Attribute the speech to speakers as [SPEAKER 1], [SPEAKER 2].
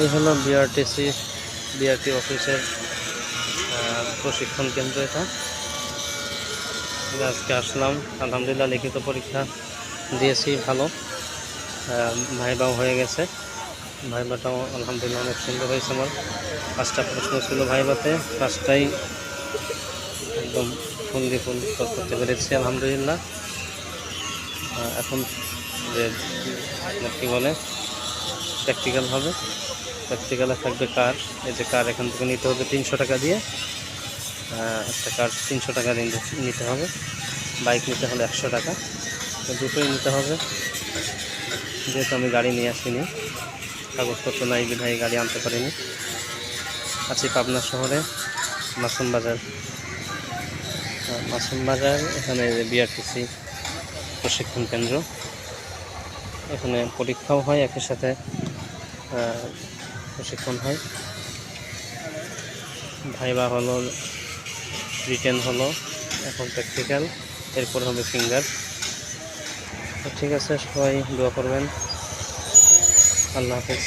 [SPEAKER 1] এই হলো বিআরটি অফিসের প্রশিক্ষণ কেন্দ্র। এটা আজকে আসলাম, আলহামদুলিল্লাহ লিখিত পরীক্ষা দিয়েছি, ভালো ভাইবাও হয়ে গেছে। ভাইবাটাও আলহামদুলিল্লাহ অনেক সুন্দর হয়েছে। আমার 5টা প্রশ্ন ছিল ভাইবাতে, 5টাই একদম ফুল উত্তর করতে পেরেছি আলহামদুলিল্লাহ। এখন যে কী বলে প্র্যাকটিক্যাল হবে, প্র্যাকটিক্যালে থাকবে কার। এই যে কার এখান থেকে নিতে হবে 300 টাকা দিয়ে, একটা কার 300 টাকা দিয়ে নিতে হবে। বাইক নিতে হলে 100 টাকা, তো দুটোই নিতে হবে। যেহেতু আমি গাড়ি নিয়ে আসিনি, কাগজপত্র নাই বিধায় গাড়ি আনতে পারিনি। আছি পাবনা শহরে মাসুম বাজার। এখানে বিআরটিসি প্রশিক্ষণ কেন্দ্র, এখানে পরীক্ষাও হয়, একই সাথে প্রশিক্ষণ হয়। ভাইবা হলো, রিটেন হলো, এখন প্র্যাকটিক্যাল, এরপর হবে ফিঙ্গার। ঠিক আছে, সবাই দোয়া করবেন। আল্লাহ হাফেজ।